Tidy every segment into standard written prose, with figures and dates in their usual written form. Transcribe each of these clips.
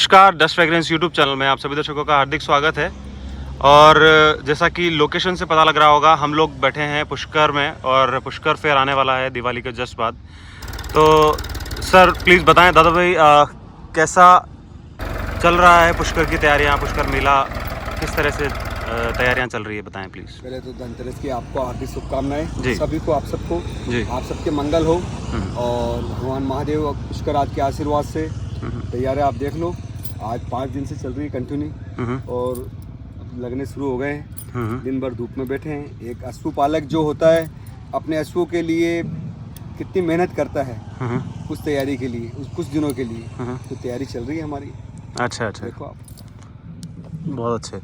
नमस्कार, dust fragrance YouTube channel में आप सभी दर्शकों का हार्दिक स्वागत है। और जैसा कि लोकेशन से पता लग रहा होगा, हम लोग बैठे हैं पुष्कर में और पुष्कर फेयर आने वाला है दिवाली के जस्ट बाद। तो सर प्लीज़ बताएं दादा भाई, कैसा चल रहा है पुष्कर की तैयारियां, पुष्कर मेला किस तरह से तैयारियां चल रही है, बताएं प्लीज़। पहले तो धनतेरस की आपको हार्दिक शुभकामनाएं जी। सभी को, आप सबको जी। आप सबके मंगल हो और भगवान महादेव और पुष्कर आज के आशीर्वाद से तैयार है। आप देख लो, आज 5 दिन से चल रही है कंटिन्यू और अब लगने शुरू हो गए हैं। दिन भर धूप में बैठे हैं। एक अश्व पालक जो होता है अपने अश्वों के लिए कितनी मेहनत करता है उस तैयारी के लिए, उस कुछ दिनों के लिए, तो तैयारी चल रही है हमारी। अच्छा अच्छा, देखो आप, बहुत अच्छे।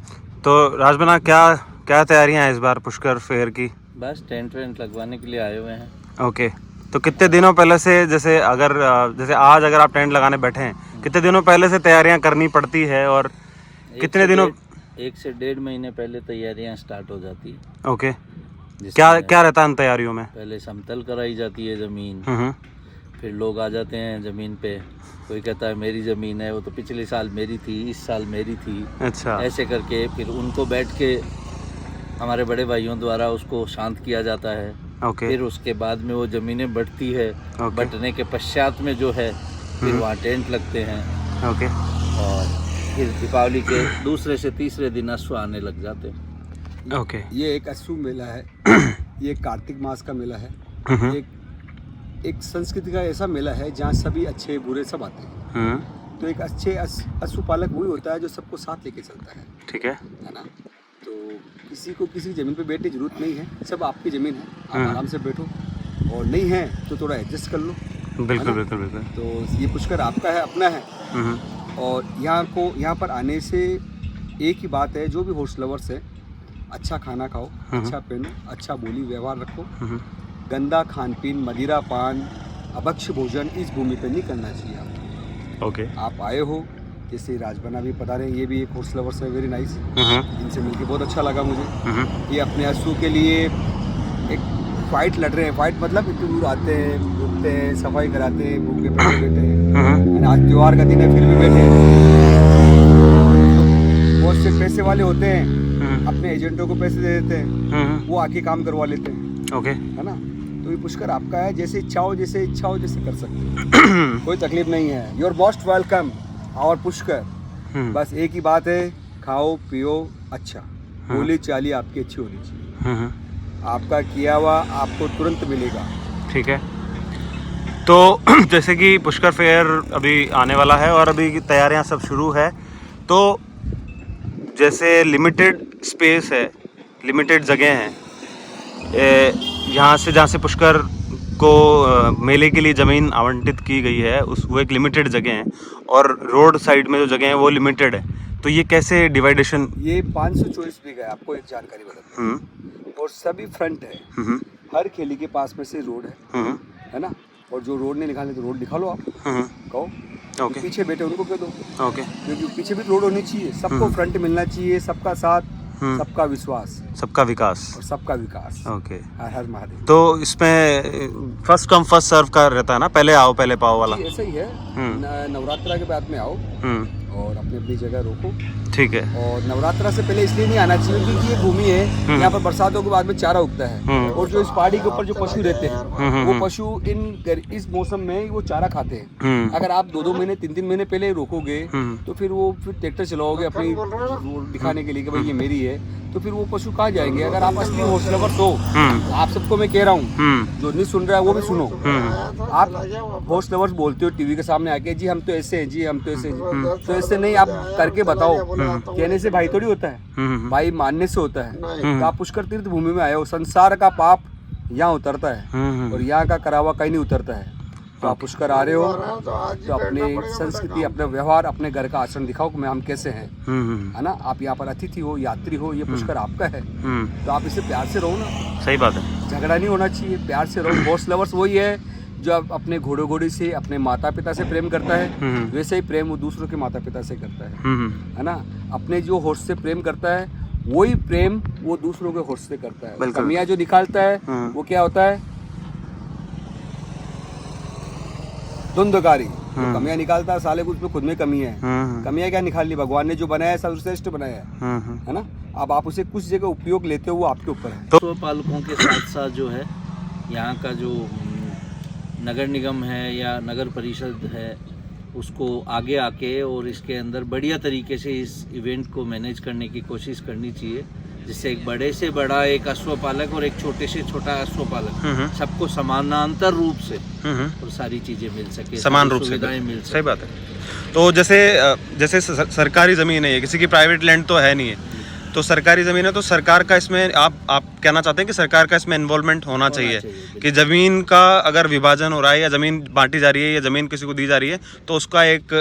तो राजबना, क्या क्या तैयारियां हैं इस बार पुष्कर फेयर की? बस टेंट वेंट लगवाने के लिए आए हुए हैं। ओके, तो कितने दिनों पहले से, जैसे आज अगर आप टेंट लगाने बैठे हैं, कितने दिनों पहले से तैयारियां करनी पड़ती है और कितने दिनों? 1 से 1.5 महीने पहले तैयारियां स्टार्ट हो जाती है। ओके, क्या क्या रहता है इन तैयारियों में? पहले समतल कराई जाती है ज़मीन, फिर लोग आ जाते हैं ज़मीन पे। कोई कहता है मेरी ज़मीन है, वो तो पिछले साल मेरी थी, इस साल मेरी थी। अच्छा, ऐसे करके फिर उनको बैठ के हमारे बड़े भाइयों द्वारा उसको शांत किया जाता है। ओके, फिर उसके बाद में वो ज़मीनें बढ़ती है। ओके, बटने के पश्चात में जो है फिर वहाँ टेंट लगते हैं। ओके, और फिर दीपावली के दूसरे से तीसरे दिन अश्व आने लग जाते हैं। ओके। ये एक अश्व मेला है। ये कार्तिक मास का मेला है। एक संस्कृति का ऐसा मेला है जहाँ सभी अच्छे बुरे सब आते हैं। तो एक अच्छे अश्व पालक वही होता है जो सबको साथ लेके चलता है। ठीक है ना? तो किसी को किसी ज़मीन पे बैठने की जरूरत नहीं है, सब आपकी ज़मीन है, आप आराम से बैठो। और नहीं है तो थोड़ा एडजस्ट कर लो। बिल्कुल बिल्कुल बिल्कुल। तो ये पुष्कर आपका है, अपना है। और यहाँ पर आने से एक ही बात है, जो भी हॉर्स लवर्स है, अच्छा खाना खाओ, अच्छा पहनो, अच्छा बोली व्यवहार रखो। गंदा खान पीन, मदिरा पान, अभक्ष्य भोजन इस भूमि पे नहीं करना चाहिए आपको। ओके, आप आए हो, जैसे राजबना भी पता रहे, ये भी एक हॉर्स लवर्स है, वेरी नाइस। इनसे मिलके बहुत अच्छा लगा मुझे। ये अपने अश्व के लिए एक फाइट लड़ रहे हैं। फाइट मतलब इतनी दूर आते हैं, घूमते हैं, सफाई कराते हैं, भूखे पेटे बैठे हैं। आज त्योहार का दिन है फिर भी बैठे हैं। बहुत से पैसे वाले होते हैं, अपने एजेंटों को पैसे दे देते हैं, वो आके काम करवा लेते हैं। ओके, है ना? तो ये पुष्कर आपका है, जैसे इच्छा हो जैसे कर सकते हैं। कोई तकलीफ नहीं है। यू आर मोस्ट वेलकम और पुष्कर। बस एक ही बात है, खाओ पियो अच्छा, बोली चाली आपकी अच्छी होनी चाहिए। आपका किया हुआ आपको तुरंत मिलेगा। ठीक है। तो जैसे कि पुष्कर फेयर अभी आने वाला है और अभी की तैयारियां सब शुरू है, तो जैसे लिमिटेड स्पेस है, लिमिटेड जगह हैं, जहाँ से पुष्कर को मेले के लिए ज़मीन आवंटित की गई है, वो एक लिमिटेड जगह है और रोड साइड में जो जगह है वो लिमिटेड है। तो ये कैसे डिवाइडेशन? ये 524 बीघा है, आपको एक जानकारी बता दूं। और सभी फ्रंट है, हर खेली के पास में से रोड है ना? और जो रोड नहीं निकालने तो रोड दिखा लो आप, कहो। ओके, पीछे बैठे उनको कह दो। ओके, क्योंकि पीछे भी रोड होनी चाहिए, सबको फ्रंट मिलना चाहिए, सबका साथ, सबका विश्वास, सबका विकास और सबका विकास। ओके। हर हर महादेव। तो इसमें फर्स्ट कम फर्स्ट सर्व का रहता है ना, पहले आओ पहले पाओ वाला? ऐसा ही है। नवरात्रा के बाद में आओ और अपनी अपनी जगह रोको। ठीक है। और नवरात्रा से पहले इसलिए नहीं आना चाहिए क्योंकि ये भूमि है, यहाँ पर बरसातों के बाद में चारा उगता है। और जो इस पहाड़ी के ऊपर जो पशु रहते हैं, वो पशु इस मौसम में वो चारा खाते हैं। अगर आप 2-2 महीने 3-3 महीने पहले रोकोगे तो फिर ट्रैक्टर चलाओगे अपनी दिखाने के लिए कि भाई ये मेरी है, तो फिर वो पशु कहाँ जाएंगे? अगर आप असली हॉर्स लवर्स हो, आप सबको मैं कह रहा हूँ, जो नहीं सुन रहा है वो भी सुनो। आप हॉर्स लवर्स बोलते हो टीवी के सामने आके, जी हम तो ऐसे हैं, जी हम तो ऐसे हैं। तो ऐसे नहीं, आप करके बताओ। कहने से भाई थोड़ी होता है, भाई मानने से होता है। तो आप पुष्कर तीर्थ भूमि में आए हो, संसार का पाप यहाँ उतरता है और यहाँ का करावा कहीं नहीं उतरता है। तो आप पुष्कर आ रहे हो तो अपनी संस्कृति, अपने व्यवहार, अपने घर का आचरण दिखाओ कि हम कैसे हैं, है ना? आप यहाँ पर अतिथि हो, यात्री हो, ये पुष्कर आपका है, तो आप इसे प्यार से रहो ना। सही बात है, झगड़ा नहीं होना चाहिए, प्यार से रहो। हॉर्स लवर्स वही है जो अपने घोड़े घोड़ी से, अपने माता पिता से प्रेम करता है, वैसे ही प्रेम वो दूसरों के माता पिता से करता है ना? अपने जो हॉर्स से प्रेम करता है वही प्रेम वो दूसरों के हॉर्स से करता है। कमियां जो निकालता है वो क्या होता है? धुंधकारी जो कमियां निकालता है साले को उसमें खुद में कमी है। कमियां क्या निकालनी, भगवान ने जो बनाया है सर्वश्रेष्ठ बनाया है ना। अब आप उसे कुछ जगह उपयोग लेते हो वो आपके ऊपर है। पशु पालकों के साथ साथ जो है यहाँ का जो नगर निगम है या नगर परिषद है उसको आगे आके और इसके अंदर बढ़िया तरीके से इस इवेंट को मैनेज करने की कोशिश करनी चाहिए, जिससे एक बड़े से बड़ा एक अश्वपालक और एक छोटे से छोटा अश्वपालक सबको समानांतर रूप से और सारी चीजें मिल सके, समान रूप से सुविधाएं मिल सके। सही बात है। तो जैसे सरकारी ज़मीन है, ये किसी की प्राइवेट लैंड तो है नहीं है, तो सरकारी ज़मीन है तो सरकार का इसमें आप कहना चाहते हैं कि सरकार का इसमें इन्वॉल्वमेंट होना चाहिए कि ज़मीन का अगर विभाजन हो रहा है या ज़मीन बांटी जा रही है या ज़मीन किसी को दी जा रही है तो उसका एक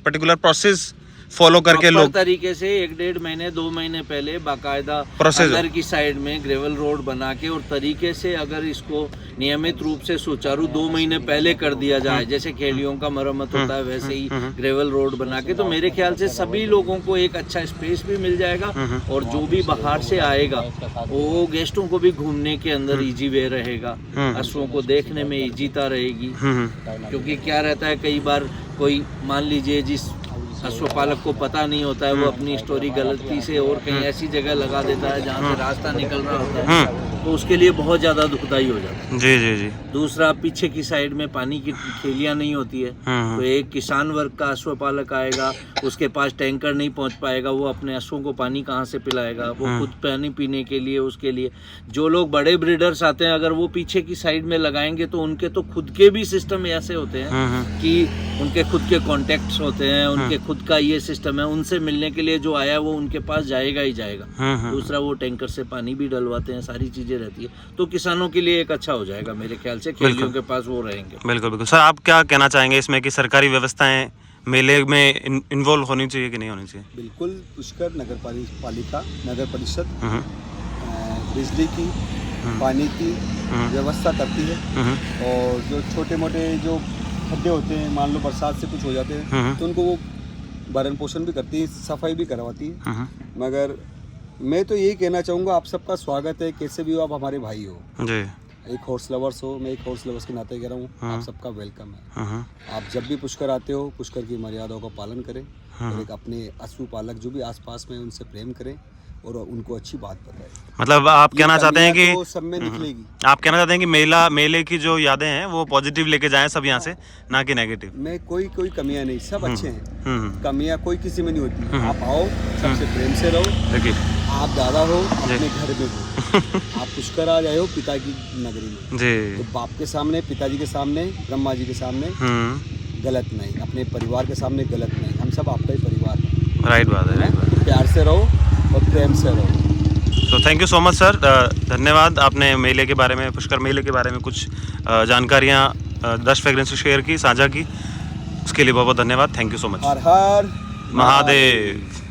पर्टिकुलर प्रोसेस फॉलो करके लोग तरीके से 1-1.5 महीने 2 महीने पहले बाकायदा प्रोसेस अंदर की साइड में ग्रेवल रोड बना के और तरीके से अगर इसको नियमित रूप से सुचारू 2 महीने पहले कर दिया जाए, जैसे खेलियों का मरम्मत होता है वैसे ही ग्रेवल रोड बना के, तो मेरे ख्याल से सभी लोगों को एक अच्छा स्पेस भी मिल जाएगा और जो भी बाहर से आएगा वो गेस्टों को भी घूमने के अंदर इजी वे रहेगा, अश्वों को देखने में इजीता रहेगी। क्योंकि क्या रहता है कई बार कोई मान लीजिए जिस अश्वपालक को पता नहीं होता है वो अपनी स्टोरी गलती से और कहीं ऐसी जगह लगा देता है जहाँ से रास्ता निकल रहा होता है, तो उसके लिए बहुत ज़्यादा दुखदाई हो जाता है। जी जी जी। दूसरा, पीछे की साइड में पानी की थैलियाँ नहीं होती है, तो एक किसान वर्ग का अश्वपालक आएगा, उसके पास टैंकर नहीं पहुँच पाएगा, वो अपने अश्वों को पानी कहाँ से पिलाएगा, वो खुद पानी पीने के लिए उसके लिए जो लोग बड़े ब्रीडर्स आते हैं अगर वो पीछे की साइड में लगाएंगे तो उनके तो खुद के भी सिस्टम ऐसे होते हैं कि उनके खुद के कॉन्टेक्ट्स होते हैं, उनके खुद का ये सिस्टम है, उनसे मिलने के लिए जो आया वो उनके पास जाएगा ही जाएगा। दूसरा, वो टैंकर से पानी भी डलवाते हैं, सारी चीजें रहती है, तो किसानों के लिए एक अच्छा हो जाएगा मेरे ख्याल से, खेलियों के पास वो रहेंगे। बिल्कुल बिल्कुल। सर आप क्या कहना चाहेंगे इसमें कि सरकारी व्यवस्थाएं मेले में इन्वॉल्व होनी चाहिए कि नहीं होनी चाहिए? बिल्कुल, पुष्कर नगर पालिका नगर परिषद बिजली की पानी की व्यवस्था करती है और जो छोटे मोटे जो खड्डे होते हैं, मान लो बरसात से कुछ हो जाते हैं तो उनको वो भरण पोषण भी करती है, सफाई भी करवाती है। मगर मैं तो यही कहना चाहूँगा, आप सबका स्वागत है, कैसे भी हो आप हमारे भाई हो जी। एक हॉर्स लवर्स हो, मैं एक हॉर्स लवर्स के नाते कह रहा हूँ, आप सबका वेलकम है। आप जब भी पुष्कर आते हो पुष्कर की मर्यादाओं का पालन करें और एक अपने अश्व पालक जो भी आसपास में उनसे प्रेम करें और उनको अच्छी बात बताएं। मतलब आप कहना चाहते हैं कि तो सब में निकलेगी। आप कहना चाहते हैं कि मेले की जो यादें हैं वो पॉजिटिव लेके जाएं सब यहाँ से, ना कि नेगेटिव। में कोई कमियां नहीं, सब अच्छे हैं, कमियां कोई किसी में नहीं होती। आप आओ, सबसे प्रेम से रहो। देखिए आप दादा हो, अपने घर में हो, आप पुष्कर आ जाए हो पिता की नगरी में जी, तो बाप के सामने, पिताजी के सामने, ब्रह्मा जी के सामने गलत नहीं, अपने परिवार के सामने गलत नहीं, हम सब आपका ही परिवार है। राइट बात है, राइट बात। प्यार से रहो और प्रेम से रहो। तो thank you so much sir, धन्यवाद। आपने मेले के बारे में, पुष्कर मेले के बारे में कुछ जानकारियाँ दर्शक फ्रेग्रेंस से शेयर की, साझा की, उसके लिए बहुत बहुत धन्यवाद। Thank you so much. Her her Mahadev.